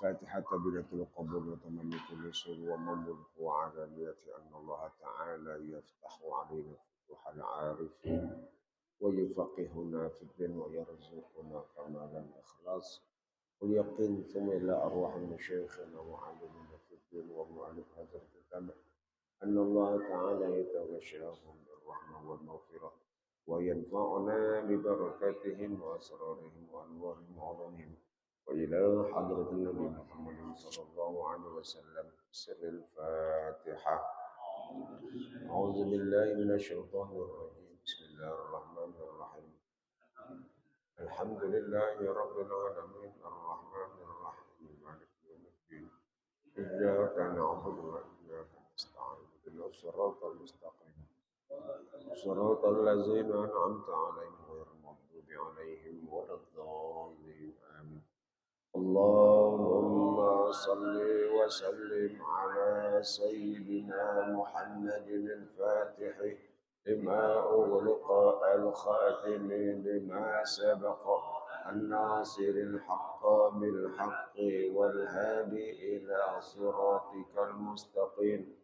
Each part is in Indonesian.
الفاتحة بدعة القبول وتمني كل سر ومملك وعالمية أن الله تعالى يفتح علينا فتوح العارفين ويفقهنا في الدين ويرزقنا كمال الإخلاص واليقين ثم إلى أرواح مشايخنا وعلمنا في الدين ومؤلف هذا الكتاب أن الله تعالى يتغشاهم بالرحمة والمغفرة وينفعنا ببركاتهم وأسرارهم وأنوارهم وعلومهم وإلى حضرة النبي محمد صلى الله عليه وسلم سر الفاتحة. أعوذ بالله من الشيطان الرجيم. بسم الله الرحمن الرحيم. الحمد لله رب العالمين الرحمن الرحيم مالك يوم الدين إياك نعبد وإياك نستعين اهدنا الصراط المستقيم صراط الذين أنعمت عليهم غير المغضوب عليهم ولا الضالين آمين. اللهم صل وسلم على سيدنا محمد الفاتح لما أغلق الخاتم لما سبق الناصر الحق بالحق والهادي إلى صراطك المستقيم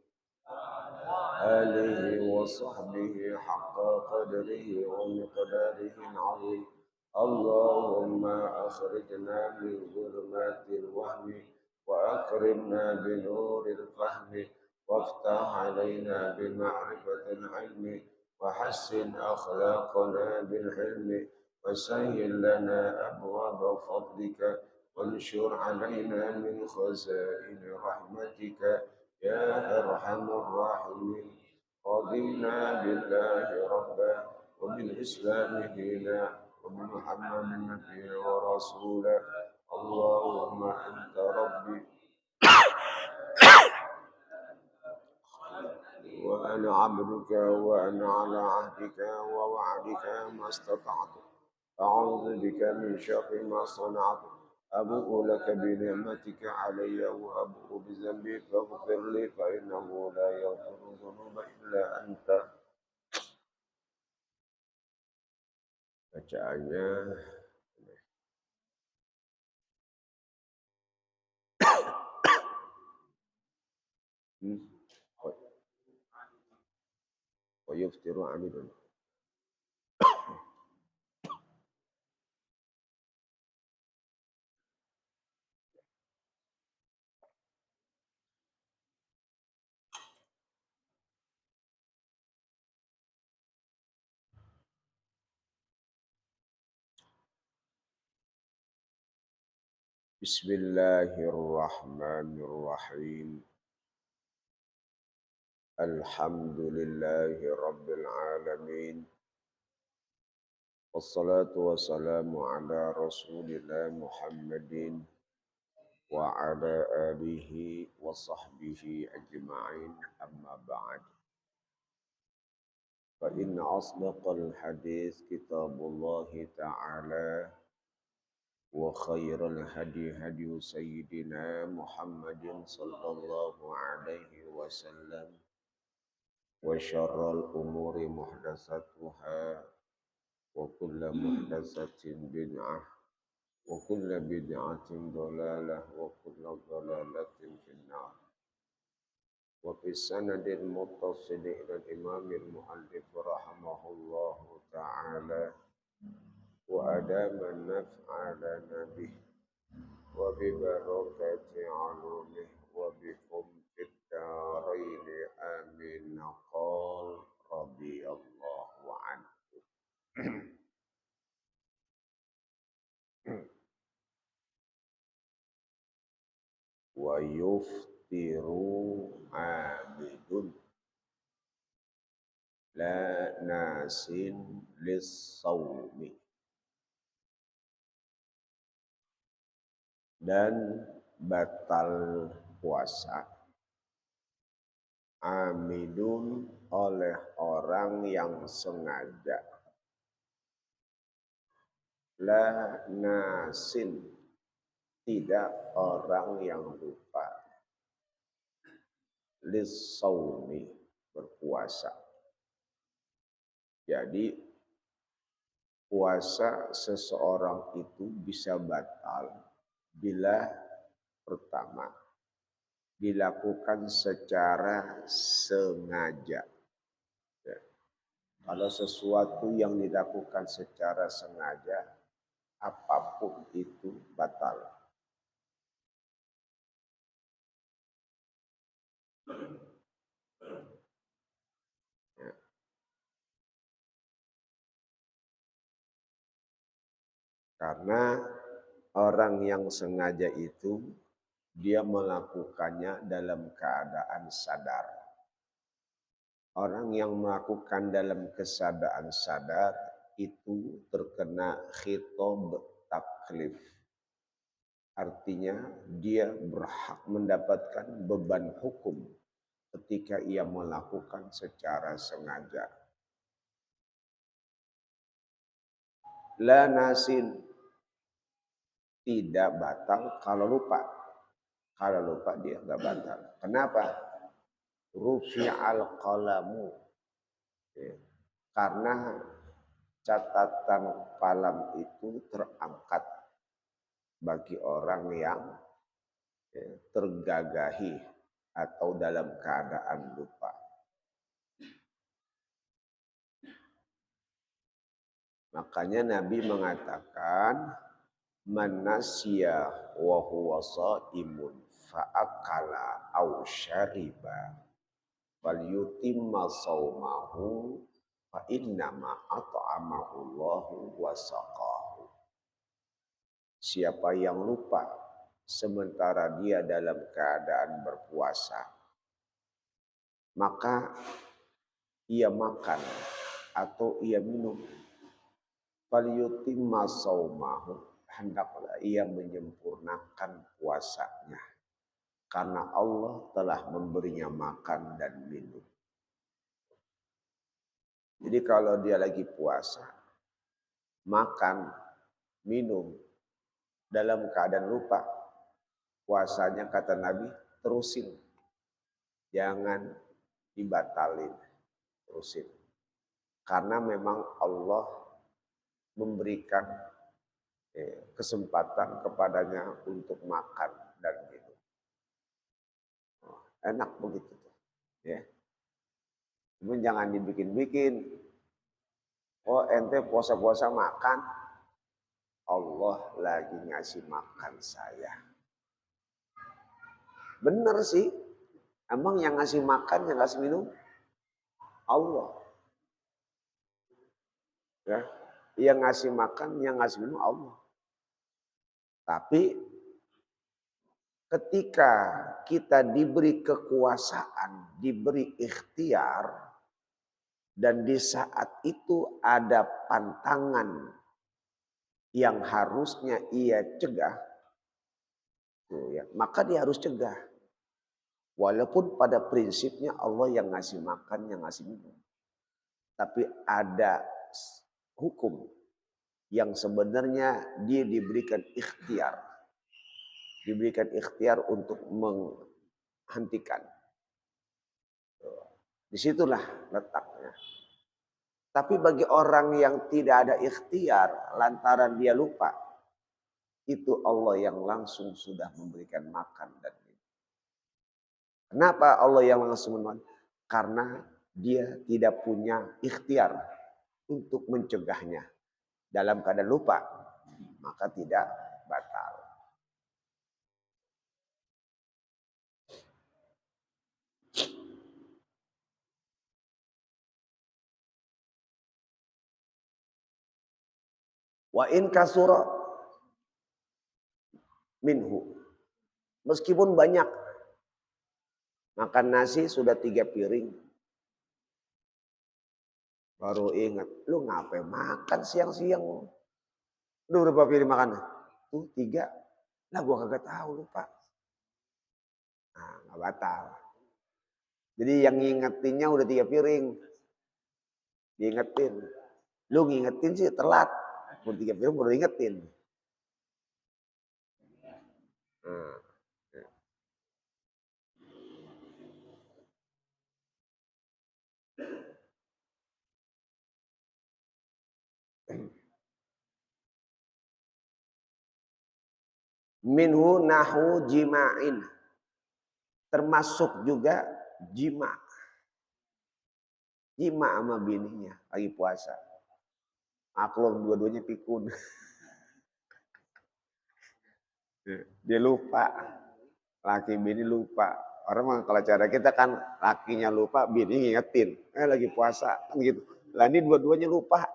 آله وصحبه حق قدره ومقداره العظيم. اللهم أخرجنا من ظلمات الوهم وأكرمنا بنور الفهم وافتح علينا بمعرفة العلم وحسن أخلاقنا بالحلم وسهل لنا أبواب فضلك وانشر علينا من خزائن رحمتك يا أرحم الراحمين. رضينا بالله ربا وبالإسلام دينا وبمحمد نبيا ورسولا. اللهم أنت ربي وأنا عبدك وأنا على عهدك ووعدك ما استطعت أعوذ بك من شر ما صنعت أبوء لك بنعمتك علي وأبوء بذنبي فاغفر لي فإنه لا يغفر الذنوب إلا أنت. Bacaannya ويفطر عمدا. Bismillahirrahmanirrahim. Alhamdulillahi rabbil alamin. والصلاة والسلام على رسول الله محمد وعلى آله وصحبه أجمعين أما بعد فإن أصدق الحديث كتاب الله تعالى وخير الهدي هدي سيدنا محمد صلى الله عليه وسلم وشر الأمور محدثاتها وكل محدثة بدعة وكل بدعة ضلالة وكل ضلالة في النار وفي السند المتصل إلى الإمام المؤلف رحمه الله تعالى وأدام النفع لنا به وببركة علومه وبكم في الدارين آمين قال رضي الله عنه ويفطر عابد لا ناس للصوم dan batal puasa amidun oleh orang yang sengaja la nasin tidak orang yang lupa lissaumi berpuasa. Jadi puasa seseorang itu bisa batal bila pertama dilakukan secara sengaja. Ya. Kalau sesuatu yang dilakukan secara sengaja, apapun itu batal. Ya. Karena orang yang sengaja itu dia melakukannya dalam keadaan sadar. Orang yang melakukan dalam keadaan sadar itu terkena khitab taklif. Artinya dia berhak mendapatkan beban hukum ketika ia melakukan secara sengaja. La nasin tidak batal kalau lupa. Kalau lupa dia nggak batal. Kenapa? Rufi'al qalamu. Ya. Karena catatan kalam itu terangkat bagi orang yang tergagahi atau dalam keadaan lupa. Makanya Nabi mengatakan man nasiya wa huwa shaimun fa'akala aw syariba falyutimma shaumahu fa innama at'amahu Allahu wa saqahu. Siapa yang lupa sementara dia dalam keadaan berpuasa, maka ia makan atau ia minum, falyutimma shaumahu, hendaklah ia menyempurnakan puasanya karena Allah telah memberinya makan dan minum. Jadi kalau dia lagi puasa, makan, minum dalam keadaan lupa, puasanya kata Nabi terusin, jangan dibatalin, terusin. Karena memang Allah memberikan kesempatan kepadanya untuk makan dan minum. Enak begitu, ya. Cuman jangan dibikin-bikin. Oh ente puasa-puasa makan, Allah lagi ngasih makan saya. Bener sih, emang yang ngasih makan, yang ngasih minum Allah. Ya, yang ngasih makan, yang ngasih minum Allah. Tapi ketika kita diberi kekuasaan, diberi ikhtiar, Dan di saat itu ada pantangan yang harusnya ia cegah, tuh ya, maka dia harus cegah. Walaupun pada prinsipnya Allah yang ngasih makan, yang ngasih minum. Tapi ada hukum yang sebenarnya dia diberikan ikhtiar. Diberikan ikhtiar untuk menghentikan. Disitulah letaknya. Tapi bagi orang yang tidak ada ikhtiar lantaran dia lupa, itu Allah yang langsung sudah memberikan makan dan minum. Kenapa Allah yang langsung memberikan? Karena dia tidak punya ikhtiar untuk mencegahnya. Dalam keadaan lupa, maka tidak batal. Wa in kasura minhu. Meskipun banyak. Makan nasi sudah 3 piring. Baru ingat, lu ngapain makan siang-siang? Lu berapa piring makan? Tuh 3. Lah gua kagak tahu lupa. Nah, gak batal. Jadi yang ngingetinnya udah 3 piring. Diingetin. Lu ngingetin sih telat. Udah 3 piring baru ingetin. Nah. Minhu nahu jima'in. Termasuk juga jima. Jima sama bininya lagi puasa. Maklum dua-duanya pikun. Dia lupa. Laki bini lupa. Orang mah kalau cara kita kan lakinya lupa, bini ngingetin. Lagi puasa kan gitu. Lah ini dua-duanya lupa.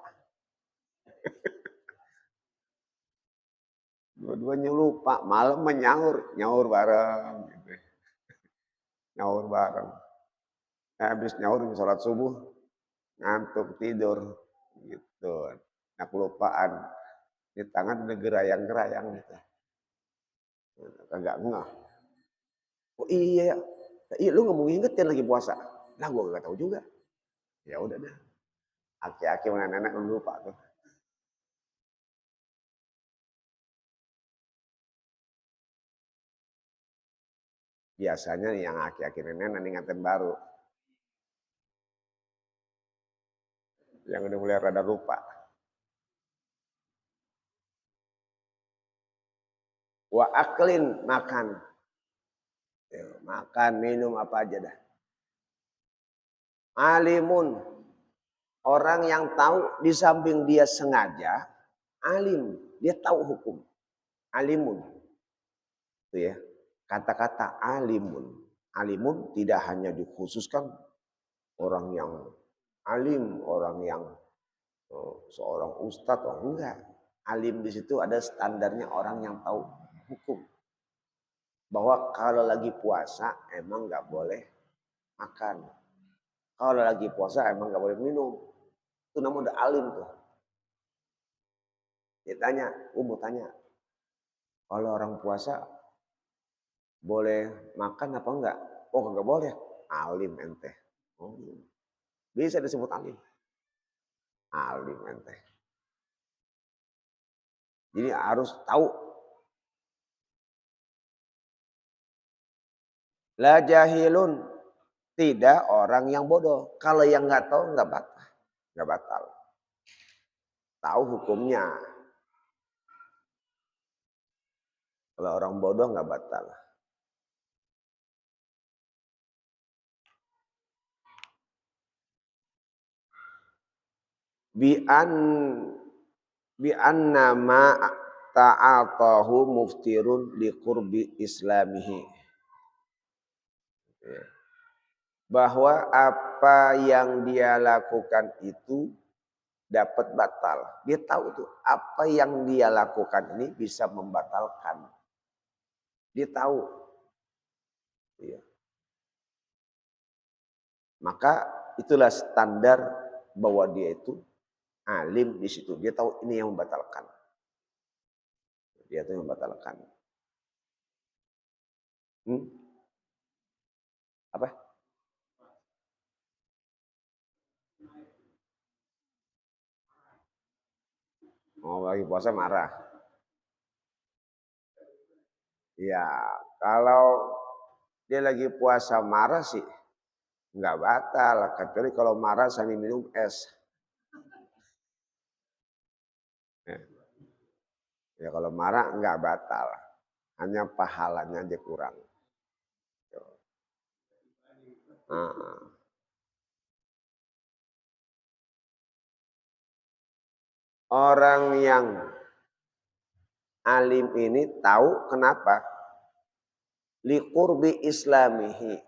Dua-duanya lupa. Malam menyaur, nyaur bareng. Gitu. Nyaur bareng. Habis nyaur sholat subuh, ngantuk tidur. Gitu. Nah kelupaan. Di tangan udah gerayang-gerayang gitu. Kagak ngeh. Oh iya, iya lu nggak mau ngingetin lagi puasa. Lah gue gak tahu juga. Ya udah dah. Aki-aki mana nenek lu lupa tuh. Biasanya yang aki-aki nenek ingatin baru. Yang udah mulai rada lupa. Wa aklin makan. Makan, minum apa aja dah. Alimun. Orang yang tahu di samping dia sengaja. Alim. Dia tahu hukum. Alimun. Itu ya. Kata-kata alimun. Alimun tidak hanya dikhususkan orang yang alim, orang yang seorang ustadz, oh enggak. Alim di situ ada standarnya orang yang tahu hukum. Bahwa kalau lagi puasa emang nggak boleh makan. Kalau lagi puasa emang nggak boleh minum. Itu namanya udah alim tuh. Dia tanya, mau tanya, kalau orang puasa boleh makan apa enggak? Oh nggak boleh. Alim ente. Oh, bisa disebut alim. Alim ente. Jadi harus tahu. La jahilun. Tidak orang yang bodoh. Kalau yang nggak tahu nggak batal. Nggak batal. Tahu hukumnya. Kalau orang bodoh nggak batal. Bi'an nama ta'atahu muftirun liqurbi islamihi. Bahwa apa yang dia lakukan itu dapat batal. Dia tahu tuh apa yang dia lakukan ini bisa membatalkan. Dia tahu. Ya. Maka itulah standar bahwa dia itu alim di situ. Dia tahu ini yang membatalkan. Dia itu yang membatalkan. Apa? Oh, lagi puasa marah. Ya, kalau dia lagi puasa marah sih nggak batal, kecuali kalau marah sambil minum es. Ya, ya kalau marah nggak batal, hanya pahalanya aja kurang. Orang yang alim ini tahu kenapa? Liqurbi islamihi.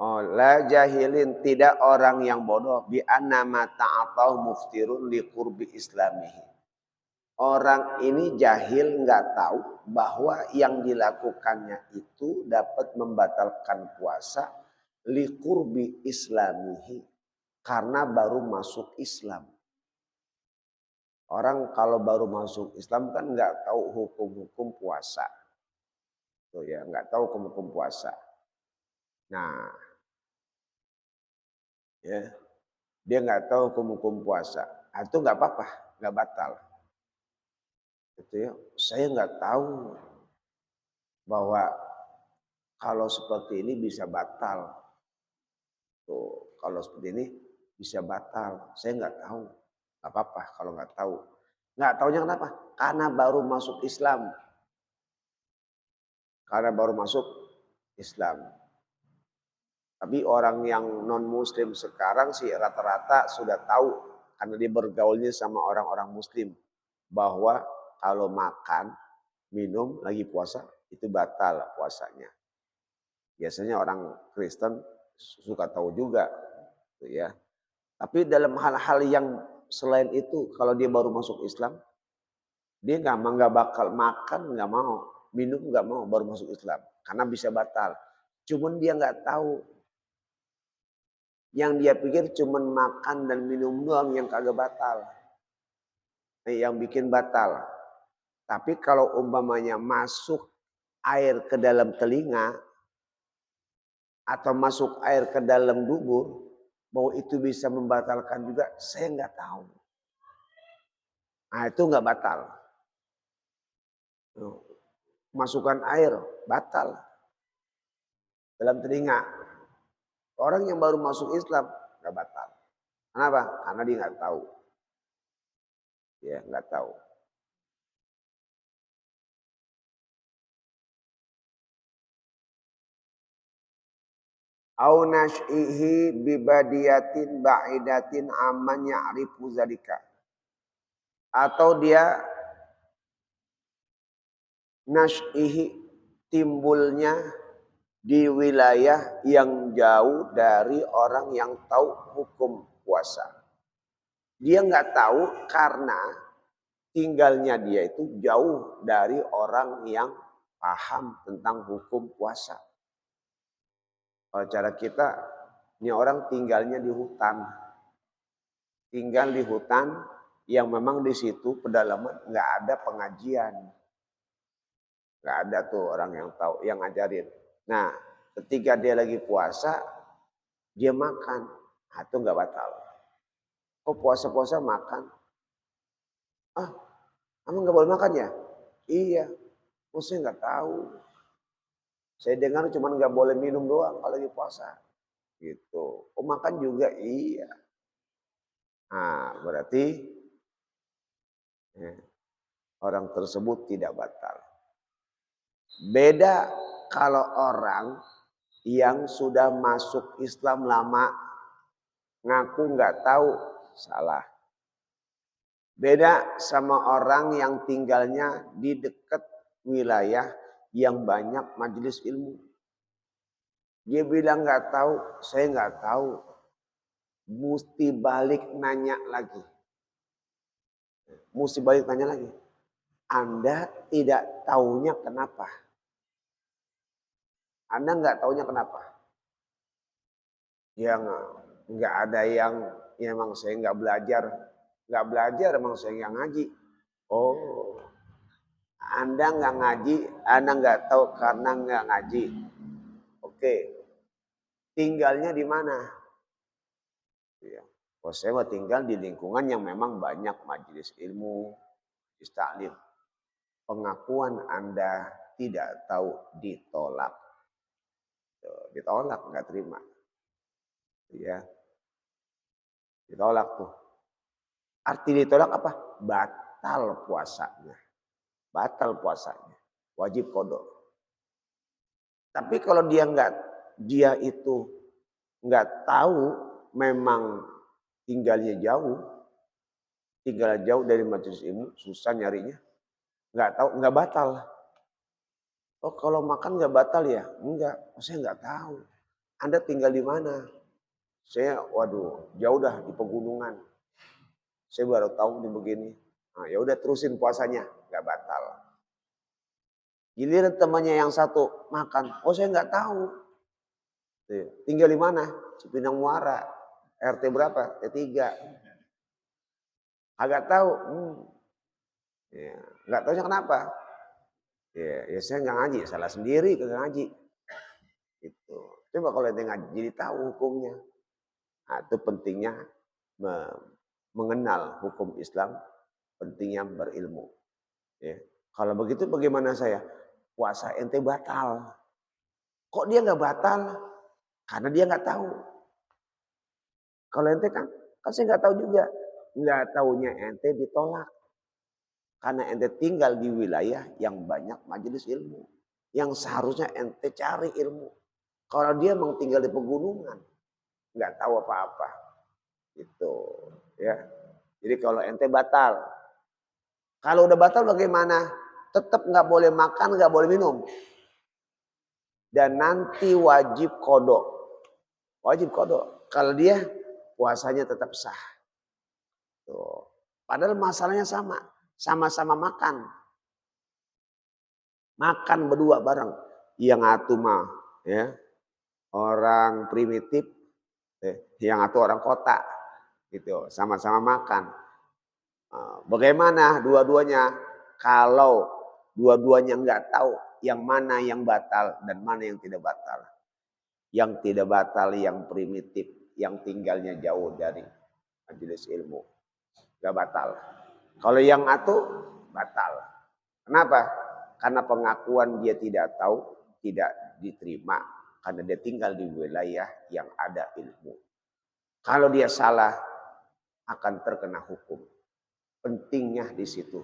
Oh, la jahilin, tidak orang yang bodoh bi anna ma ta'atahu muftirun liqurbi islamihi. Orang ini jahil nggak tahu bahwa yang dilakukannya itu dapat membatalkan puasa liqurbi islamihi karena baru masuk Islam. Orang kalau baru masuk Islam kan nggak tahu hukum-hukum puasa. Tuh ya, nggak tahu hukum-hukum puasa. Nah, ya, dia nggak tahu hukum-hukum puasa. Nah, itu nggak apa-apa, nggak batal. Gitu ya. Saya nggak tahu bahwa kalau seperti ini bisa batal. Tuh, kalau seperti ini bisa batal. Saya nggak tahu. Nggak apa-apa kalau nggak tahu. Nggak taunya kenapa? Karena baru masuk Islam. Karena baru masuk Islam. Tapi orang yang non muslim sekarang sih rata-rata sudah tahu karena dia bergaulnya sama orang-orang muslim bahwa kalau makan, minum lagi puasa itu batal puasanya. Biasanya orang Kristen suka tahu juga gitu ya. Tapi dalam hal-hal yang selain itu kalau dia baru masuk Islam, dia nggak bakal makan, nggak mau, minum nggak mau baru masuk Islam karena bisa batal. Cuman dia nggak tahu. Yang dia pikir cuma makan dan minum doang yang kagak batal. Yang bikin batal. Tapi kalau umpamanya masuk air ke dalam telinga atau masuk air ke dalam dubur, bahwa itu bisa membatalkan juga, saya nggak tahu. Nah itu nggak batal. Masukkan air, batal. Dalam telinga. Orang yang baru masuk Islam, nggak batal. Kenapa? Karena dia nggak tahu. Ya, nggak tahu. Au nash'ihi bibadiyatin ba'idatin amman ya'rifu zalika. Atau dia nash'ihi timbulnya di wilayah yang jauh dari orang yang tahu hukum puasa. Dia nggak tahu karena tinggalnya dia itu jauh dari orang yang paham tentang hukum puasa. Kalau cara kita, ini orang tinggalnya di hutan. Tinggal di hutan yang memang di situ pedalaman nggak ada pengajian. Nggak ada tuh orang yang tahu, yang ngajarin. Nah, ketika dia lagi puasa, dia makan. Nah, itu nggak batal. Oh puasa-puasa makan. Ah, kamu nggak boleh makan ya? Iya. Oh saya nggak tahu. Saya dengar cuma nggak boleh minum doang kalau lagi puasa. Gitu. Oh makan juga? Iya. Nah, berarti ya, orang tersebut tidak batal. Beda kalau orang yang sudah masuk Islam lama ngaku nggak tahu, salah. Beda sama orang yang tinggalnya di dekat wilayah yang banyak majelis ilmu. Dia bilang nggak tahu, saya nggak tahu. Mesti balik nanya lagi. Mesti balik nanya lagi. Anda tidak tahunya kenapa? Anda nggak taunya kenapa? Yang nggak ada yang ya emang saya nggak belajar emang saya nggak ngaji. Oh, Anda nggak ngaji, Anda nggak tahu karena nggak ngaji. Oke, tinggalnya di mana? Ya. Oh, saya mau tinggal di lingkungan yang memang banyak majelis ilmu, majelis taklim. Pengakuan Anda tidak tahu ditolak. Ditolak, nggak terima. Ya, ditolak tuh. Arti ditolak apa? Batal puasanya. Batal puasanya. Wajib kodok. Tapi kalau dia itu nggak tahu, memang tinggalnya jauh, tinggal jauh dari majelis ilmu, susah nyarinya, nggak tahu, nggak batal. Oh kalau makan nggak batal ya? Enggak, saya nggak tahu. Anda tinggal di mana? Saya, waduh, jauh dah di pegunungan. Saya baru tahu nih begini. Nah, ya udah terusin puasanya, nggak batal. Giliran temannya yang satu makan, oh saya nggak tahu. Tinggal di mana? Cipinang Muara. RT berapa? T3. Agak tahu. Ya, nggak tahu kenapa. Ya saya nggak ngaji, salah sendiri kagak ngaji. Itu. Coba kalau ente ngaji, jadi tahu hukumnya. Nah, itu pentingnya mengenal hukum Islam, pentingnya berilmu. Ya. Kalau begitu bagaimana saya? Puasa ente batal. Kok dia nggak batal? Karena dia nggak tahu. Kalau ente kan saya nggak tahu juga. Nggak taunya ente ditolak. Karena ente tinggal di wilayah yang banyak majelis ilmu. Yang seharusnya ente cari ilmu. Kalau dia memang tinggal di pegunungan. Nggak tahu apa-apa. Itu. Ya. Jadi kalau ente batal. Kalau udah batal bagaimana? Tetap nggak boleh makan, nggak boleh minum. Dan nanti wajib kodok. Wajib kodok. Kalau dia puasanya tetap sah. Tuh. Padahal masalahnya sama. Sama-sama makan. Makan berdua bareng. Yang atu mah ya, orang primitif, yang atu orang kota. Gitu. Sama-sama makan. Bagaimana dua-duanya? Kalau dua-duanya nggak tahu yang mana yang batal dan mana yang tidak batal. Yang tidak batal yang primitif, yang tinggalnya jauh dari majelis ilmu. Nggak batal. Kalau yang atu, batal. Kenapa? Karena pengakuan dia tidak tahu, tidak diterima. Karena dia tinggal di wilayah yang ada ilmu. Kalau dia salah, akan terkena hukum. Pentingnya di situ.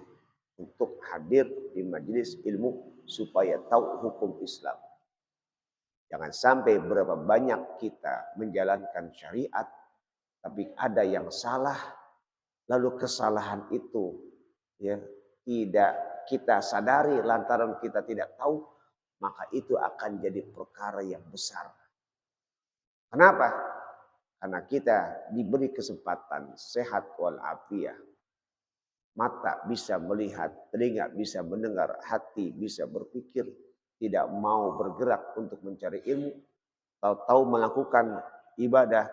Untuk hadir di majelis ilmu supaya tahu hukum Islam. Jangan sampai berapa banyak kita menjalankan syariat, tapi ada yang salah, lalu kesalahan itu ya tidak kita sadari lantaran kita tidak tahu, maka itu akan jadi perkara yang besar. Kenapa? Karena kita diberi kesempatan sehat walafiat. Mata bisa melihat, telinga bisa mendengar, hati bisa berpikir, tidak mau bergerak untuk mencari ilmu, tahu-tahu melakukan ibadah,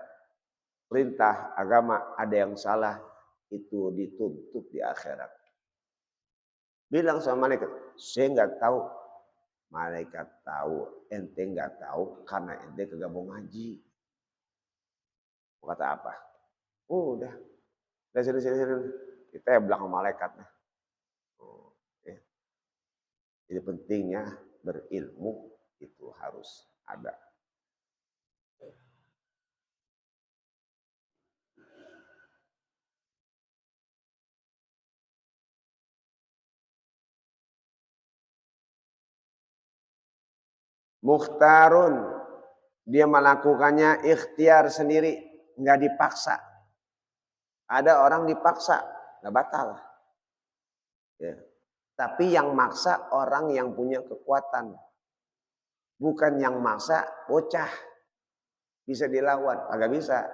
perintah agama, ada yang salah, itu dituntut di akhirat. Bilang sama malaikat, saya nggak tahu. Malaikat tahu, ente nggak tahu karena ente kagak mau ngaji. Kata apa? Udah sini. Kita bilang sama malaikatnya. Ya. Jadi pentingnya berilmu itu harus ada. Mukhtarun, dia melakukannya ikhtiar sendiri, nggak dipaksa. Ada orang dipaksa, nggak batal. Ya. Tapi yang maksa orang yang punya kekuatan. Bukan yang maksa bocah. Bisa dilawan, agak bisa.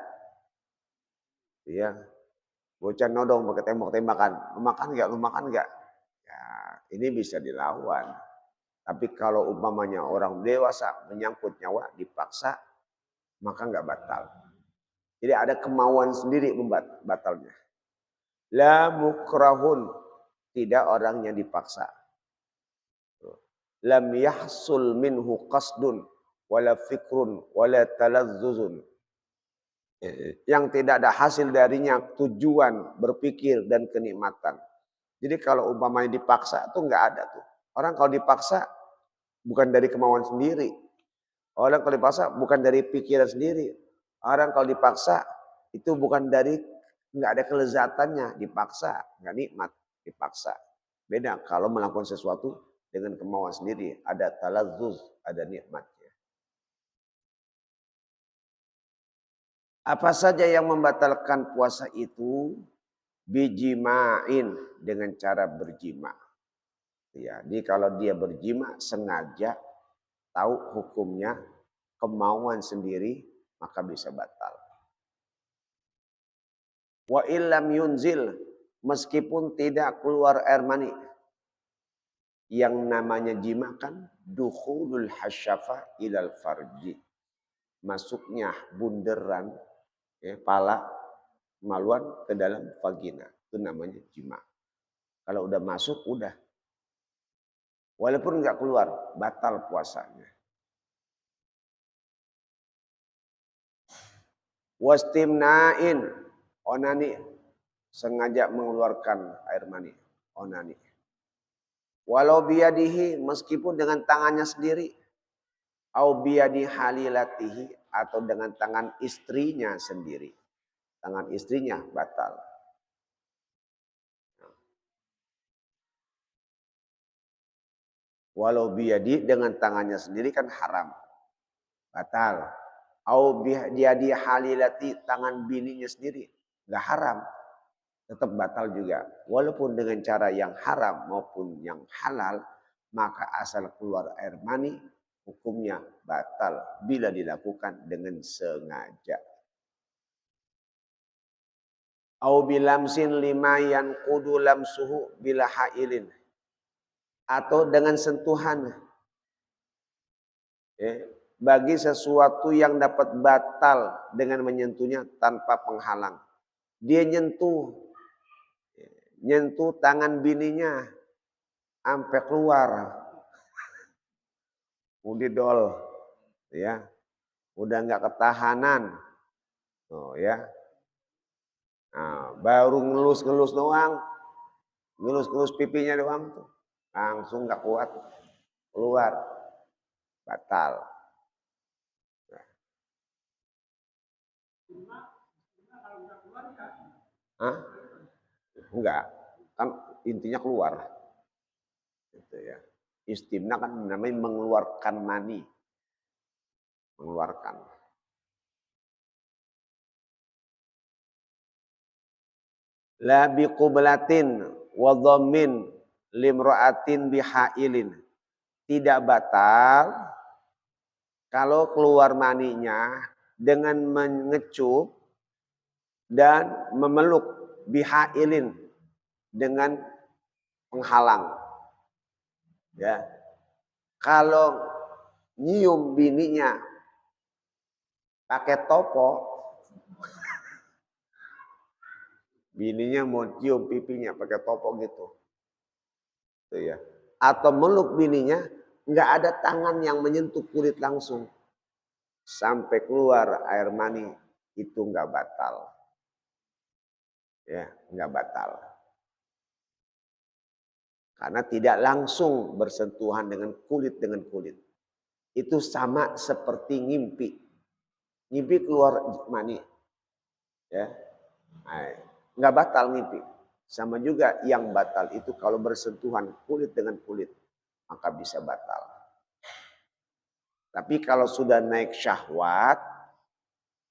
Iya. Bocah nodong pakai tembak-tembakan. Lu makan nggak? Ya, ini bisa dilawan. Tapi kalau umpamanya orang dewasa menyangkut nyawa dipaksa, maka nggak batal. Jadi ada kemauan sendiri batalnya. La mukrahun, tidak orang yang dipaksa. Lam yahsul minhu qasdun wala fikrun wala talazzuzun. Yang tidak ada hasil darinya tujuan berpikir dan kenikmatan. Jadi kalau umpamanya dipaksa tuh nggak ada tuh. Orang kalau dipaksa bukan dari kemauan sendiri. Orang kalau dipaksa bukan dari pikiran sendiri. Orang kalau dipaksa itu bukan dari nggak ada kelezatannya, dipaksa, nggak nikmat, dipaksa. Beda kalau melakukan sesuatu dengan kemauan sendiri, ada talazzuz, ada nikmatnya. Apa saja yang membatalkan puasa itu? Bijima'in, dengan cara berjima. Ya, jadi kalau dia berjima sengaja tahu hukumnya, kemauan sendiri, maka bisa batal. Wa illam yunzil, meskipun tidak keluar air mani. Yang namanya jima kan dukhulul hasyafa ilal farji. Masuknya bunderan, pala maluan ke dalam vagina. Itu namanya jima. Kalau udah masuk, udah. Walaupun nggak keluar, batal puasanya. Wastimna'in, onani, sengaja mengeluarkan air mani, onani. Walau biyadihi, meskipun dengan tangannya sendiri. Au biyadi halilatihi, atau dengan tangan istrinya sendiri. Tangan istrinya batal. Walau biyadi, dengan tangannya sendiri kan haram. Batal. Au biyadi halilati, tangan bininya sendiri. Gak haram. Tetap batal juga. Walaupun dengan cara yang haram maupun yang halal, maka asal keluar air mani, hukumnya batal bila dilakukan dengan sengaja. Au bilamsin lima yanqudu lamsuhu bila hailin, atau dengan sentuhan, bagi sesuatu yang dapat batal dengan menyentuhnya tanpa penghalang. Dia nyentuh tangan bininya sampai keluar, udah dol, ya, udah nggak ketahanan, ya, nah, baru ngelus doang, ngelus pipinya doang tuh, langsung nggak kuat, keluar, batal. Hah? Enggak, kan intinya keluar. Gitu ya. Istimna kan namanya mengeluarkan mani. Mengeluarkan. La biqublatin wa dhammin limra'atin bihailin. Tidak batal kalau keluar maninya dengan mengecup dan memeluk bihailin dengan penghalang. Ya. Kalau nyium bininya pakai topo, bininya mau cium pipinya pakai topo gitu. Tuh ya. Atau meluk bininya, nggak ada tangan yang menyentuh kulit langsung. Sampai keluar air mani, itu nggak batal. Ya, nggak batal. Karena tidak langsung bersentuhan dengan kulit. Itu sama seperti ngimpi. Ngimpi keluar mani. Ya. Nah, nggak batal ngimpi. Sama juga yang batal itu kalau bersentuhan kulit dengan kulit, maka bisa batal. Tapi kalau sudah naik syahwat,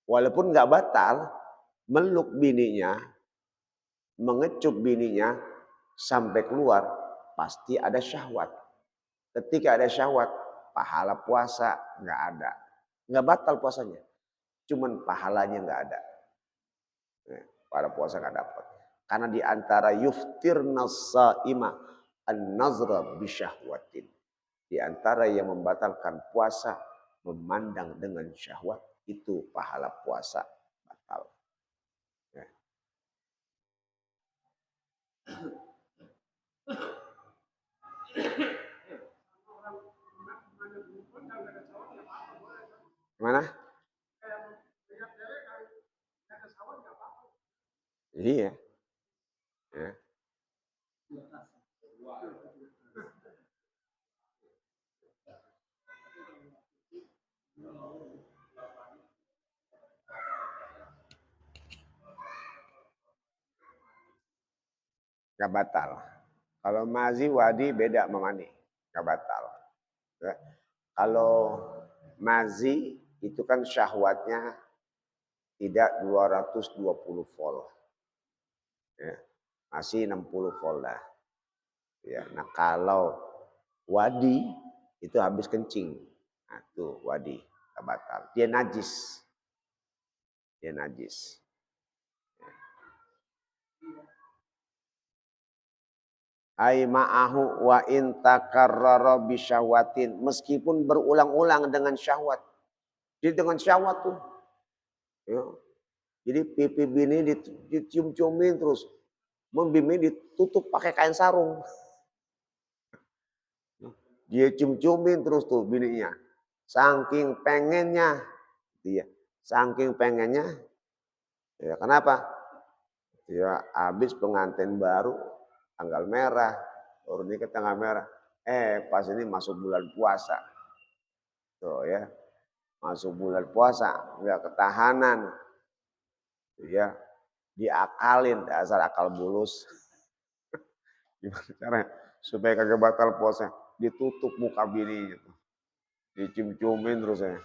walaupun nggak batal, meluk bininya, mengecup bininya sampai keluar, pasti ada syahwat. Ketika ada syahwat, pahala puasa nggak ada. Nggak batal puasanya. Cuman pahalanya nggak ada. Pahala puasa nggak dapat. Karena di antara yuftirna saima an-nazra bisyahwatin. Di antara yang membatalkan puasa, memandang dengan syahwat, itu pahala puasa batal. Ya. Mana? Iya. Ya. Gak batal. Kalau mazi wadi beda sama mani. Gak batal. Ya. Kalau mazi itu kan syahwatnya tidak 220 volt. Ya. Masih 60 volt lah. Ya. Nah kalau wadi itu habis kencing. Nah itu wadi. Gak batal. Dia najis. Dia najis. Ai ma'ahu wa in takarrara bisyahwatin, meskipun berulang-ulang dengan syahwat. Jadi dengan syahwat tuh. Ya. Jadi pipi bini dicium-ciumin terus. Bini ditutup pakai kain sarung. Dia cium-ciumin terus tuh bininya. Saking pengennya. Dia. Saking pengennya. Ya kenapa? Ya habis pengantin baru. Tanggal merah. Baru nikah tanggal merah. Pas ini masuk bulan puasa. Tuh ya. Masuk bulan puasa. Nggak ketahanan. Ya. Diakalin. Dasar akal bulus. Gimana caranya? Supaya kagak batal puasa. Ditutup muka bininya. Dicium-ciumin terus ya.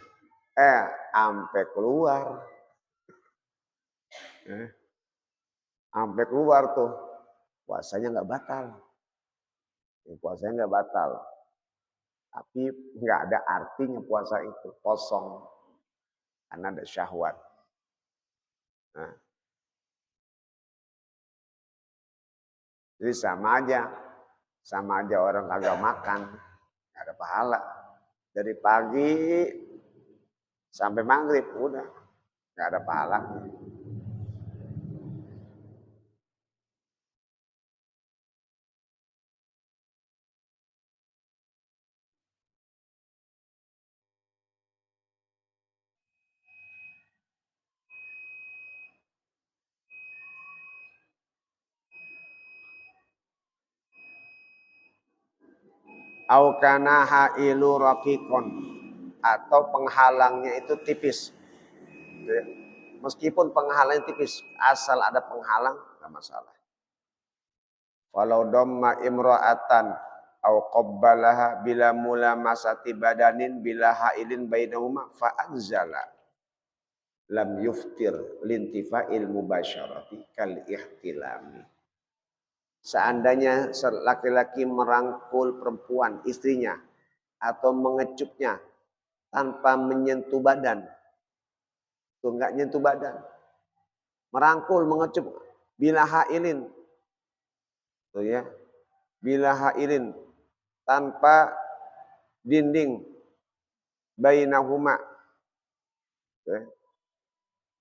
Sampai keluar. Sampai keluar tuh. Puasanya nggak batal. Puasanya nggak batal. Tapi nggak ada artinya puasa itu. Kosong. Karena ada syahwat. Nah, jadi sama aja. Sama aja orang kagak makan. Nggak ada pahala. Dari pagi sampai maghrib. Udah. Nggak ada pahala. Au kana hailu raqiqon, atau penghalangnya itu tipis. Meskipun penghalangnya tipis, asal ada penghalang enggak masalah. Walau damma imra'atan au qabbalaha bila mulamasati badanin bila hailin bainahuma fa anzala lam yuftir lintifa'il mubasyarati kal ihtilami. Seandainya laki-laki merangkul perempuan istrinya atau mengecupnya tanpa menyentuh badan, tuh enggak nyentuh badan, merangkul mengecup bila hailin, tuh ya, bila hailin tanpa dinding bainahuma, ya,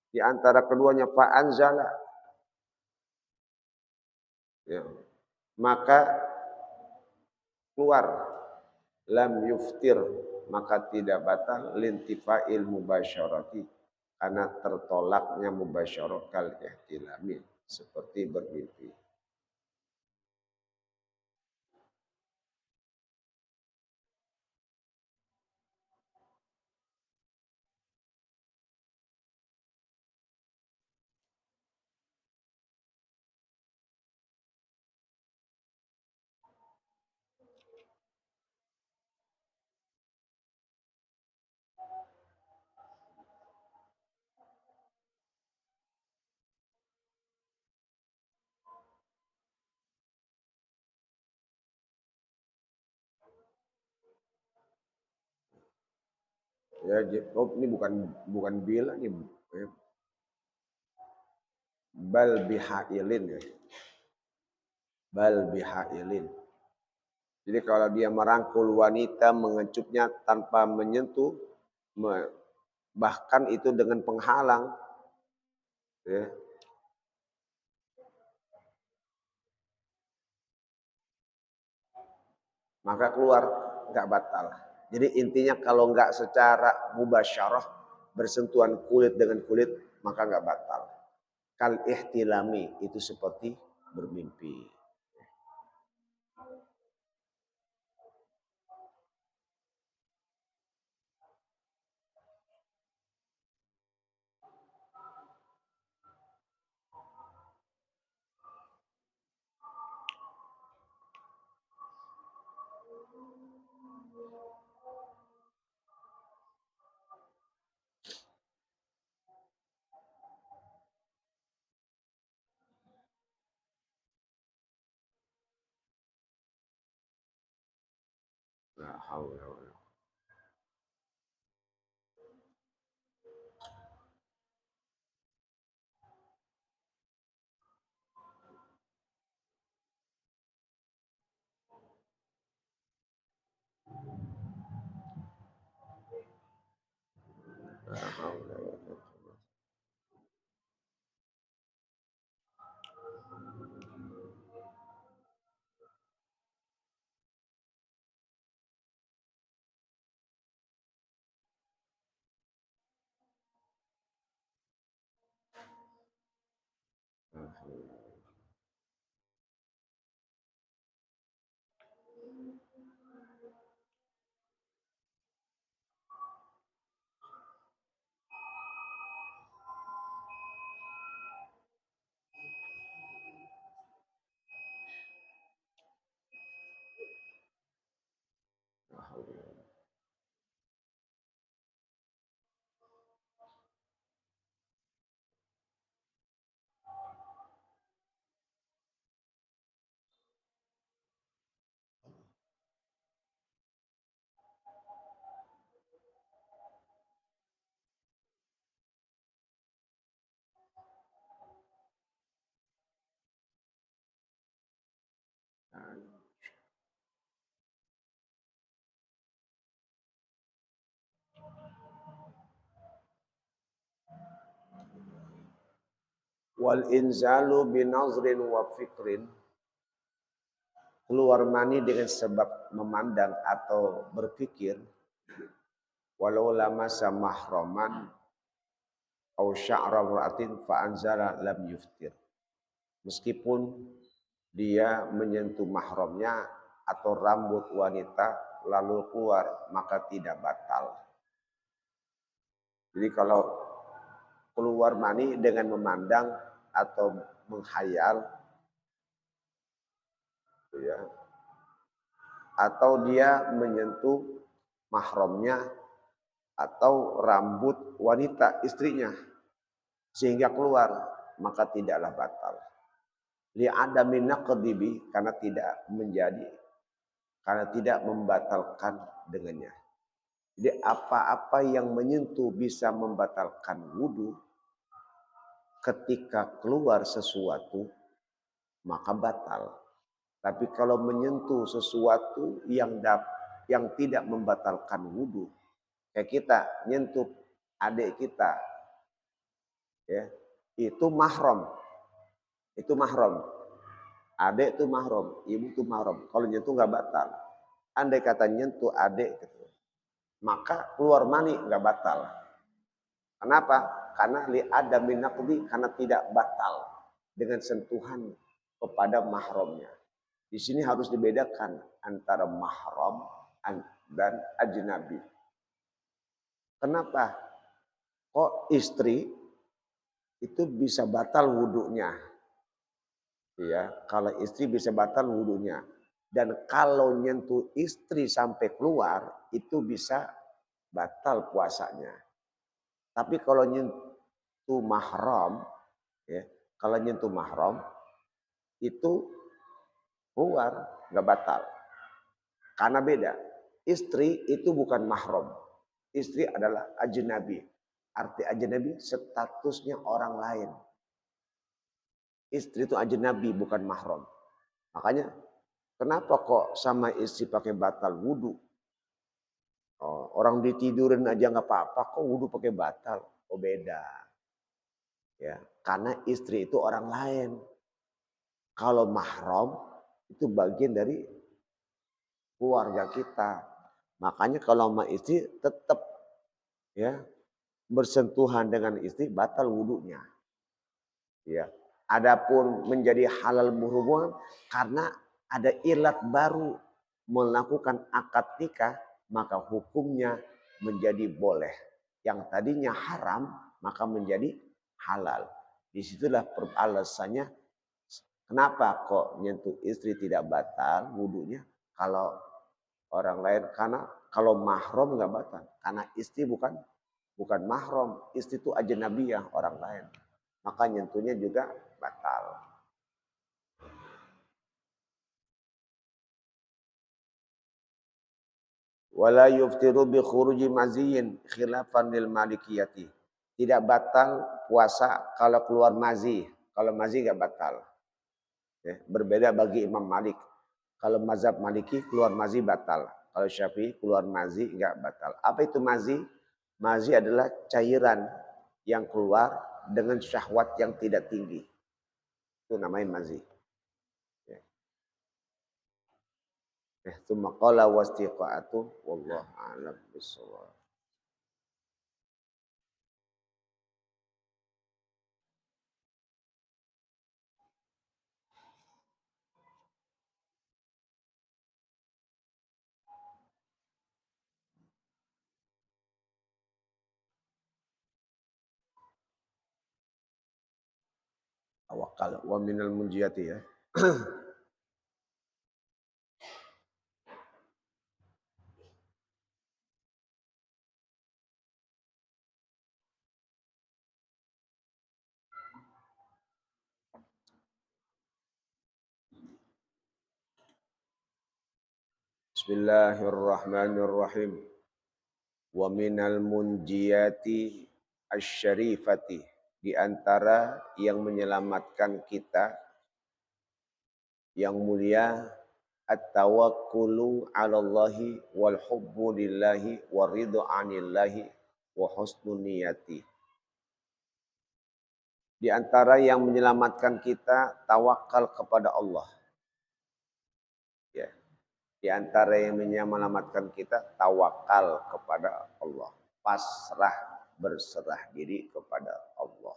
di antara keduanya fa anzala, ya, maka keluar lam yuftir, maka tidak batal lintifa'il mubasyarati, karena tertolaknya mubasyarah kal ihtilami, seperti bermimpi. Ya, ini bukan bila nih, bal bihailin ya, bal bihailin. Jadi kalau dia merangkul wanita, mengecupnya tanpa menyentuh, bahkan itu dengan penghalang, ya, maka keluar, nggak batal. Jadi intinya kalau nggak secara mubasyarah bersentuhan kulit dengan kulit, maka nggak batal. Kal ihtilami itu seperti bermimpi. La haula wala haula wala haula. Wal inzalu binazrin wa fikrin, keluar mani dengan sebab memandang atau berpikir, walau lama samahroman au sya'ra ra'atin fa anzala lam yuftir. Meskipun dia menyentuh mahramnya atau rambut wanita lalu keluar, maka tidak batal. Jadi kalau keluar mani dengan memandang atau menghayal, ya, atau dia menyentuh mahramnya atau rambut wanita istrinya sehingga keluar, maka tidaklah batal. Li'adami naqdibi, karena tidak membatalkan dengannya. Jadi apa-apa yang menyentuh bisa membatalkan wudhu, ketika keluar sesuatu maka batal. Tapi kalau menyentuh sesuatu yang tidak membatalkan wudhu, kayak kita nyentuh adik kita, ya, itu mahram, adik itu mahram, ibu itu mahram. Kalau nyentuh nggak batal. Andai kata nyentuh adik, maka keluar mani nggak batal. Kenapa? Karena li ada minakdi, karena tidak batal dengan sentuhan kepada mahramnya. Di sini harus dibedakan antara mahram dan ajnabi. Kenapa? Kok istri itu bisa batal wudhunya? Ya, kalau istri bisa batal wudhunya. Dan kalau nyentuh istri sampai keluar, itu bisa batal puasanya. Tapi kalau nyentuh mahram, ya, kalau nyentuh mahram itu keluar, nggak batal. Karena beda. Istri itu bukan mahram. Istri adalah ajnabi. Arti ajnabi statusnya orang lain. Istri itu ajnabi bukan mahram. Makanya Kenapa kok sama istri pakai batal wudu? Oh, orang ditidurin aja nggak apa-apa, kok wudu pakai batal? Oh beda, ya. Karena istri itu orang lain. Kalau mahram itu bagian dari keluarga kita. Makanya kalau sama istri tetap ya bersentuhan dengan istri batal wudunya. Ya. Adapun menjadi halal berhubungan karena ada ilat baru melakukan akad nikah, maka hukumnya menjadi boleh. Yang tadinya haram maka menjadi halal. Disitulah alasannya kenapa kok nyentuh istri tidak batal wudunya kalau orang lain, karena kalau mahram nggak batal karena istri bukan mahram, istri itu ajnabiyah orang lain, maka nyentuhnya juga batal. Wala yuftiru bi khuruji maziyin khilafan lil malikiyati. Tidak batal puasa kalau keluar mazi. Kalau mazi nggak batal. Ya, berbeda bagi Imam Malik. Kalau mazhab Maliki keluar mazi batal. Kalau Syafi'i keluar mazi nggak batal. Apa itu mazi? Mazi adalah cairan yang keluar dengan syahwat yang tidak tinggi. Itu namanya mazi. Ya. Tsumma qala wastiqa'atu wallahu a'lam bissawab. Tawakal wa minal munjiyati ya. Bismillahirrahmanirrahim. Wa minal munjiyati asyarifati, di antara yang menyelamatkan kita yang mulia, at-tawakkulu 'ala Allahi wal hubbu lillahi wa ridha 'anillahi wa husnun niyati. Di antara yang menyelamatkan kita tawakal kepada Allah. Ya. Di antara yang menyelamatkan kita tawakal kepada Allah. Pasrah, berserah diri kepada Allah.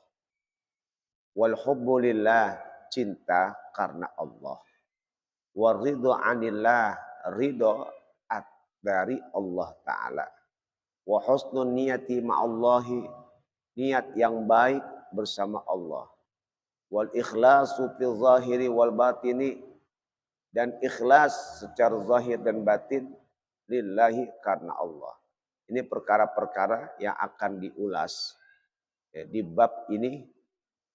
Wal hubbu lillah, cinta karena Allah. Wa ridho anillah, ridho dari Allah Ta'ala. Wa husnun niyati ma'allahi, niat yang baik bersama Allah. Wal ikhlasu fil zahiri wal batini, dan ikhlas secara zahir dan batin lillahi karena Allah. Ini perkara-perkara yang akan diulas ya, di bab ini.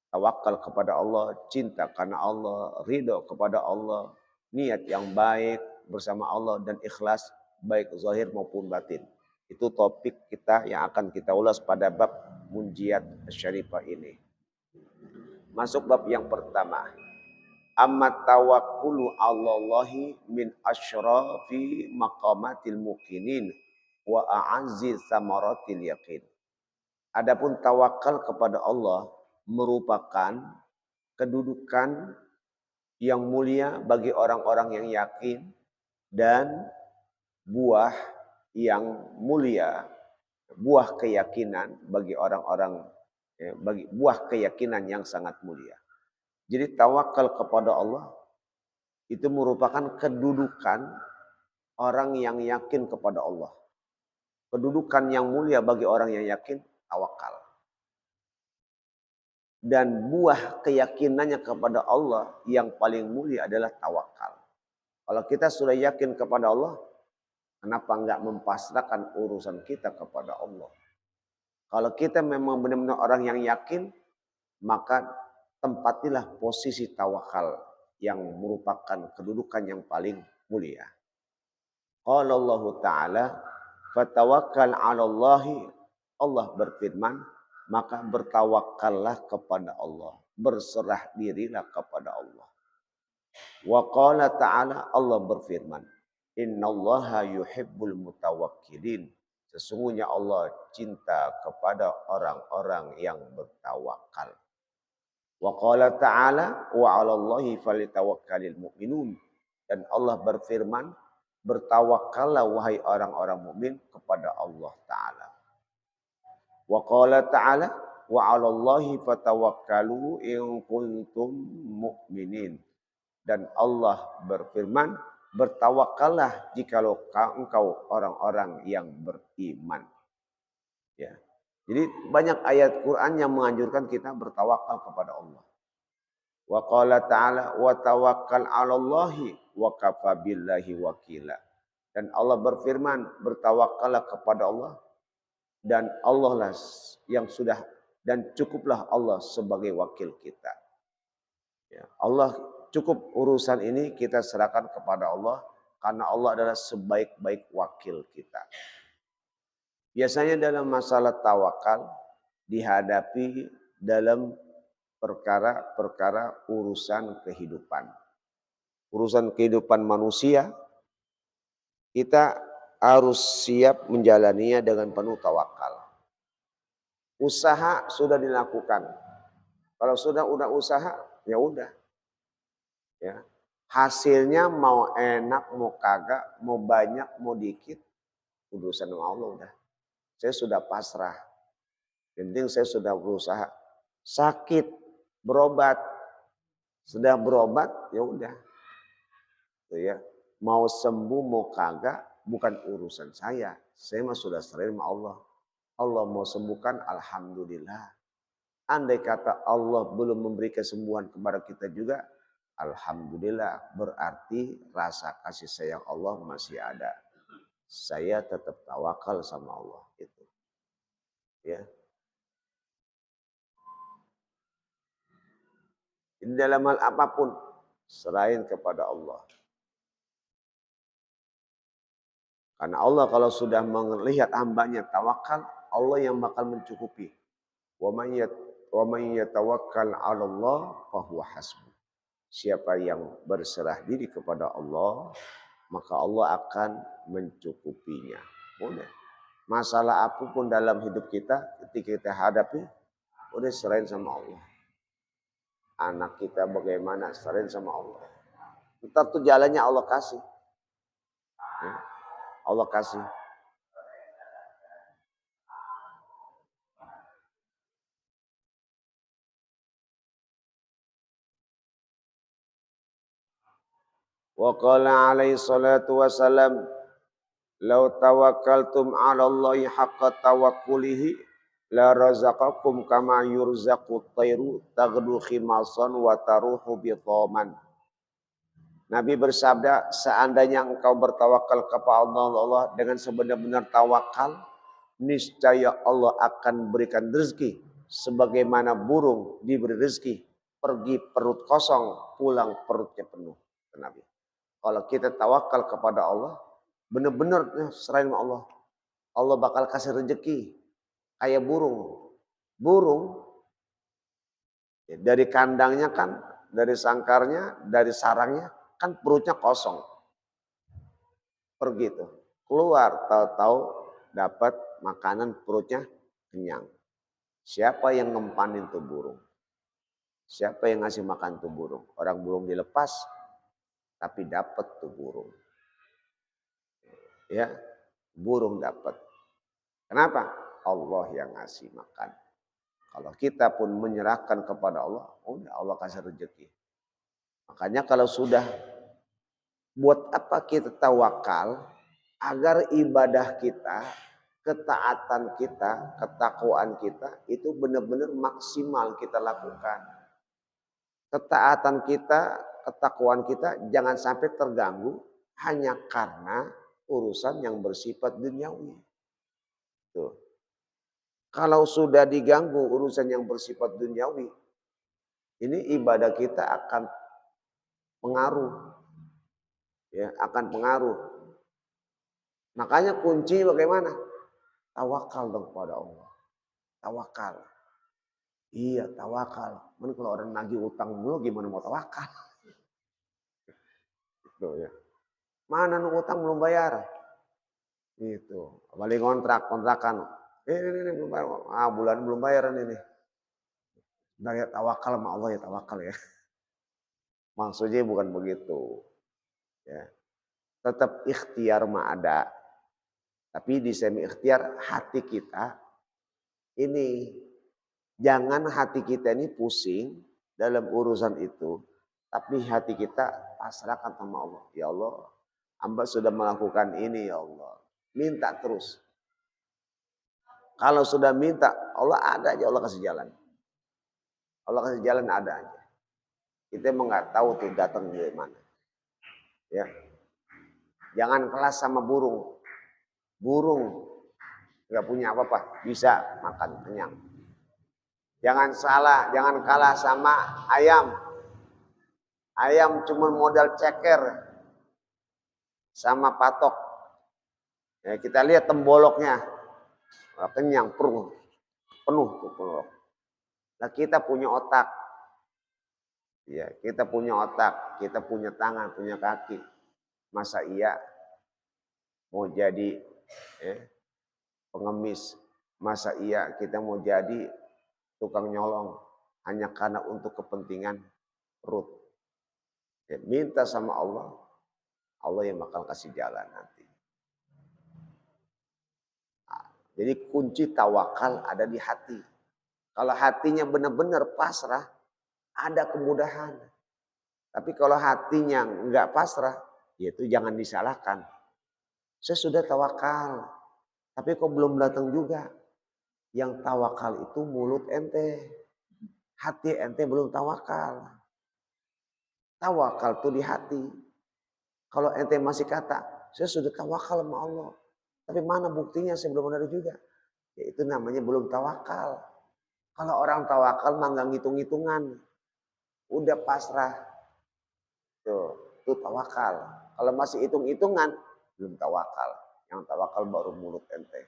Tawakal kepada Allah, cinta karena Allah, ridho kepada Allah, niat yang baik bersama Allah, dan ikhlas baik zahir maupun batin. Itu topik kita yang akan kita ulas pada bab munjiat syarifah ini. Masuk bab yang pertama. Amma tawakkulu 'alallahi min asyrafi maqamatil muqinin wa a'azzi samaratil yaqin. Adapun tawakal kepada Allah merupakan kedudukan yang mulia bagi orang-orang yang yakin dan buah yang mulia, buah keyakinan bagi orang-orang, bagi buah keyakinan yang sangat mulia. Jadi tawakal kepada Allah itu merupakan kedudukan orang yang yakin kepada Allah. Kedudukan yang mulia bagi orang yang yakin, tawakal. Dan buah keyakinannya kepada Allah yang paling mulia adalah tawakal. Kalau kita sudah yakin kepada Allah, kenapa enggak mempasrahkan urusan kita kepada Allah? Kalau kita memang benar-benar orang yang yakin, maka tempatilah posisi tawakal yang merupakan kedudukan yang paling mulia. Qala Allah Ta'ala, fatawakkal 'ala Allahi, Allah berfirman, maka bertawakallah kepada Allah, berserah dirilah kepada Allah. Wa qala ta'ala, Allah berfirman, innallaha yuhibbul mutawakkilin. Sesungguhnya Allah cinta kepada orang-orang yang bertawakal. Wa qala ta'ala wa 'alallahi falyatawakkalul mu'minun. Dan Allah berfirman, bertawakallah wahai orang-orang mukmin kepada Allah Ta'ala. Wa qala ta'ala wa 'alallahi fatawakkalu in kuntum mu'minin. Dan Allah berfirman, bertawakallah jikalau engkau orang-orang yang beriman. Ya. Jadi banyak ayat Quran yang menganjurkan kita bertawakal kepada Allah. Wa qala ta'ala wa tawakkal 'alallahi wa kafa billahi wakila. Dan Allah berfirman, bertawakallah kepada Allah dan Allah lah yang sudah dan cukuplah Allah sebagai wakil kita. Ya, Allah cukup urusan ini kita serahkan kepada Allah karena Allah adalah sebaik-baik wakil kita. Biasanya dalam masalah tawakal dihadapi dalam perkara-perkara urusan kehidupan. Urusan kehidupan manusia, kita harus siap menjalaninya dengan penuh tawakal. Usaha sudah dilakukan. Kalau sudah usaha, ya udah. Ya. Hasilnya mau enak, mau kagak, mau banyak, mau dikit, urusan Allah udah. Saya sudah pasrah. Yang penting saya sudah berusaha. Sakit, berobat. Sudah berobat, ya udah. Tuh ya. Mau sembuh, mau kagak, bukan urusan saya. Saya mah sudah serahin sama Allah. Allah mau sembuhkan, alhamdulillah. Andai kata Allah belum memberi kesembuhan kepada kita juga, alhamdulillah, berarti rasa kasih sayang Allah masih ada. Saya tetap tawakal sama Allah itu. Ya. Di dalam hal apapun serahin kepada Allah. Karena Allah kalau sudah melihat hambanya tawakal, Allah yang bakal mencukupi. Wa man yatawakkal 'ala Allah fa huwa hasbuh. Siapa yang berserah diri kepada Allah, maka Allah akan mencukupinya. Udah. Masalah apapun dalam hidup kita, ketika kita hadapi, udah serahin sama Allah. Anak kita bagaimana, serahin sama Allah. Ntar tuh jalannya Allah kasih. Ya, Allah kasih. Wa qala alaihi salatu wassalam, "Lau tawakkaltum 'ala Allahi haqqa tawakkulihi la razaqakum kama yurzaqut tayru taghdu khimasan wa taruhu bitaman." Nabi bersabda, seandainya engkau bertawakal kepada Allah dengan sebenar-benar tawakal, niscaya Allah akan berikan rezeki sebagaimana burung diberi rezeki, pergi perut kosong, pulang perutnya penuh. Nabi. Kalau kita tawakal kepada Allah, benar-benar serahin sama Allah. Allah bakal kasih rezeki kayak burung. Burung dari kandangnya kan, dari sangkarnya, dari sarangnya kan perutnya kosong. Pergi tuh, keluar tahu-tahu dapat makanan perutnya kenyang. Siapa yang ngempanin tuh burung? Siapa yang ngasih makan tuh burung? Orang burung dilepas tapi dapat tuh burung. Ya, burung dapat. Kenapa? Allah yang ngasih makan. Kalau kita pun menyerahkan kepada Allah, udah Allah kasih rezeki. Makanya kalau sudah, buat apa kita tawakal? Agar ibadah kita, ketaatan kita, ketakwaan kita itu benar-benar maksimal kita lakukan. Ketaatan kita, ketakwaan kita jangan sampai terganggu hanya karena urusan yang bersifat duniawi. Tuh. Kalau sudah diganggu urusan yang bersifat duniawi, ini ibadah kita akan pengaruh. Ya, akan pengaruh. Makanya kunci bagaimana? Tawakal dong kepada Allah. Tawakal. Iya, tawakal. Mana kalau orang nagih utang mulu gimana mau tawakal? Tuh ya. Mana nu utang belum bayar? Itu. Apalagi kontrakan. Ini belum bayar. Ah, bulan belum bayaran ini. Nah, ya tawakal sama Allah ya tawakal ya. Maksudnya bukan begitu. Ya. Tetap ikhtiar mah ada. Tapi di semi ikhtiar hati kita ini jangan hati kita ini pusing dalam urusan itu. Tapi hati kita pasrahkan sama Allah. Ya Allah, hamba sudah melakukan ini ya Allah. Minta terus. Kalau sudah minta, Allah ada aja, Allah kasih jalan. Allah kasih jalan ada aja. Kita emang nggak tahu tuh datang dari mana. Ya, jangan kelas sama burung. Burung nggak punya apa-apa, bisa makan kenyang. Jangan salah, jangan kalah sama ayam. Ayam cuma modal ceker sama patok. Ya, kita lihat temboloknya, kenyang, penuh tuh tembolok. Nah kita punya otak, ya kita punya otak, kita punya tangan, punya kaki. Masa iya mau jadi pengemis? Masa iya kita mau jadi tukang nyolong hanya karena untuk kepentingan perut? Ya, minta sama Allah, Allah yang bakal kasih jalan nanti. Nah, jadi kunci tawakal ada di hati. Kalau hatinya benar-benar pasrah, ada kemudahan. Tapi kalau hatinya enggak pasrah, ya itu jangan disalahkan. Saya sudah tawakal, tapi kok belum datang juga. Yang tawakal itu mulut ente. Hati ente belum tawakal. Tawakal itu di hati. Kalau ente masih kata, saya sudah tawakal sama Allah. Tapi mana buktinya saya belum ada juga. Ya itu namanya belum tawakal. Kalau orang tawakal mah nggak ngitung-ngitungan. Udah pasrah. Itu tawakal. Kalau masih hitung-hitungan, belum tawakal. Yang tawakal baru mulut ente.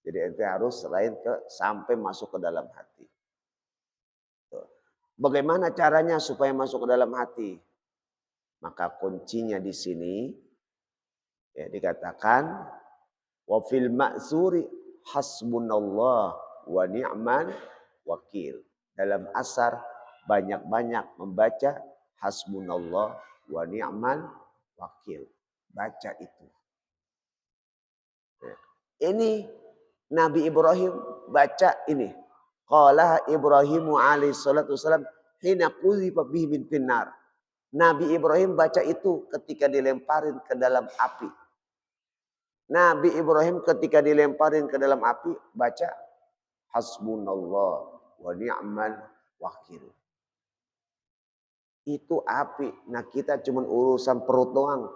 Jadi ente harus selain sampai masuk ke dalam hati. Bagaimana caranya supaya masuk ke dalam hati? Maka kuncinya di sini ya dikatakan wa fil ma'suri hasbunallah wa ni'mal wakil. Dalam asar banyak-banyak membaca hasbunallah wa ni'mal wakil. Baca itu. Ya. Ini Nabi Ibrahim baca ini. Qala Ibrahimu alaihi salatu wasalam hina quzifa bihi min finnar. Nabi Ibrahim baca itu ketika dilemparin ke dalam api. Nabi Ibrahim ketika dilemparin ke dalam api baca hasbunallah wa ni'mal wakil. Itu api. Nah kita cuma urusan perut doang.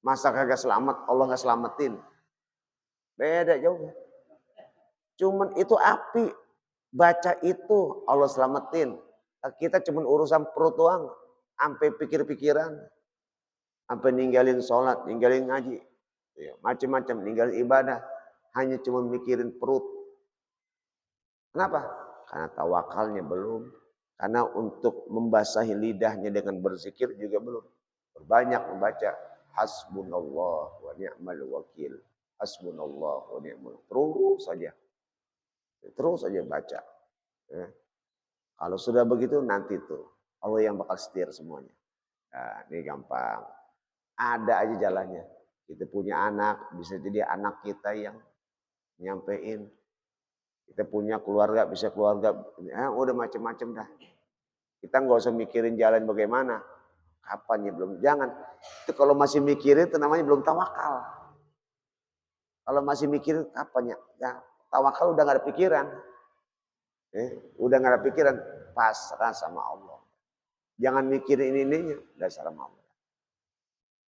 Masa kagak selamat, Allah gak selamatin. Beda jauh. Cuman itu api. Baca itu Allah selamatin. Kita cuma urusan perut doang. Sampai pikir-pikiran. Sampai ninggalin sholat, ninggalin ngaji. Ya, macam-macam, ninggalin ibadah. Hanya cuma mikirin perut. Kenapa? Karena tawakalnya belum. Karena untuk membasahi lidahnya dengan berzikir juga belum. Berbanyak membaca hasbunallah wa ni'mal wakil. Hasbunallah wa ni'mal. Terus saja. Terus saja baca. Ya. Kalau sudah begitu nanti tuh Allah yang bakal setir semuanya. Nah, ini gampang. Ada aja jalannya. Kita punya anak, bisa jadi anak kita yang nyampein. Kita punya keluarga, bisa keluarga. Udah macam-macam dah. Kita nggak usah mikirin jalan bagaimana. Kapan ya belum. Jangan. Itu kalau masih mikirin itu namanya belum tawakal. Kalau masih mikirin kapan ya. Ya tawakal udah gak ada pikiran. Udah gak ada pikiran. Pasrah sama Allah. Jangan mikirin ini dasar sama Allah.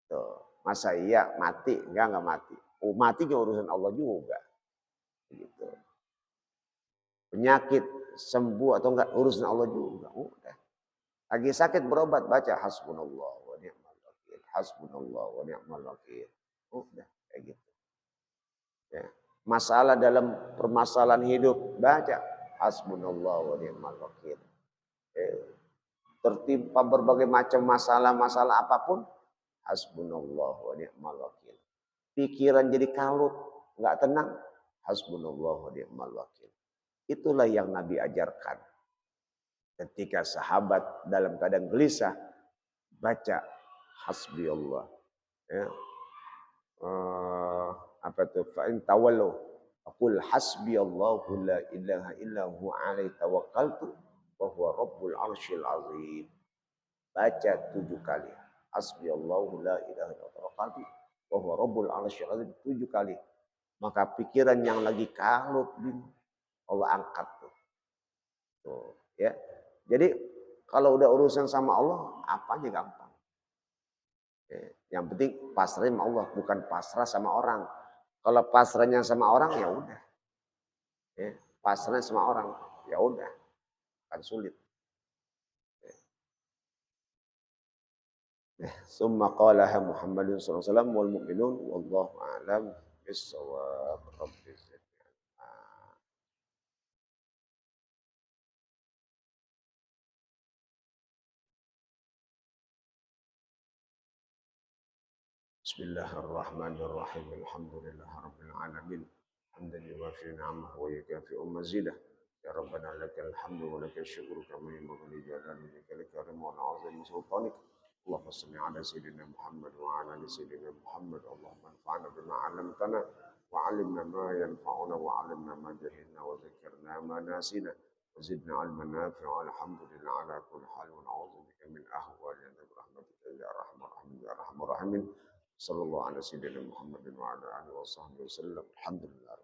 Tuh. Masa iya mati? Enggak mati. Mati ke urusan Allah juga. Gitu. Penyakit sembuh atau enggak urusan Allah juga. Udah. Lagi sakit berobat baca hasbunallah wa ni'mal wakil. Hasbunallah wa ni'mal wakil. Udah kayak gitu. Ya. Masalah dalam permasalahan hidup baca hasbunallah wa ni'mal wakil. tertimpa berbagai macam masalah-masalah apapun, hasbunallah wa ni'mal wakil. Pikiran jadi kalut, nggak tenang, hasbunallah wa ni'mal wakil. Itulah yang Nabi ajarkan. Ketika sahabat dalam keadaan gelisah, baca hasbi Allah. Ya. Apa itu? Fa in tawallu aqul hasbi Allahu la ilaha illa huwa alaihi tawakkaltu wa huwa rabbul arsyil azim. Baca 7 kali. Hasbi Allahu la ilaha illa huwa tawakkaltu wa huwa rabbul arsyil azim 7 kali. Maka pikiran yang lagi kalut Allah angkat tuh. Tuh, ya. Jadi kalau udah urusan sama Allah, apanya gampang. Yang penting pasrah sama Allah, bukan pasrah sama orang. Kalau pasrahnya sama orang ya udah. Pasrahnya sama orang ya udah, kan sulit. Summa qalaha Muhammadun sallallahu alaihi wasallam wal mu'minun wallahu a'lam bis-shawab. Bismillahirrahmanirrahim. Alhamdulillahirabbil alamin. Hamdan yuwafi ni'amahu wa yukafi'u mazidah. Ya Rabbana lakal hamdu wa lakal syukru kama yanbaghi li jalali wajhikal karim wa 'azimi sultanik. Allahumma shalli ala sayyidina Muhammad wa ala ali sayyidina Muhammad. Allahumma anfa'na bima 'allamtana wa 'allimna ma yanfa'una wa 'allimna ma jahilna wa dhakkirna ma nasina wa zidna 'ilman nafi'a. Alhamdulillah ala kulli hal wa na'udzu bika min ahwali rahmatika ya arhamar rahimin ya arhamar rahimin. Sallallahu alaihi wasallam Muhammadin wa ala alihi wasallam. Alhamdulillah.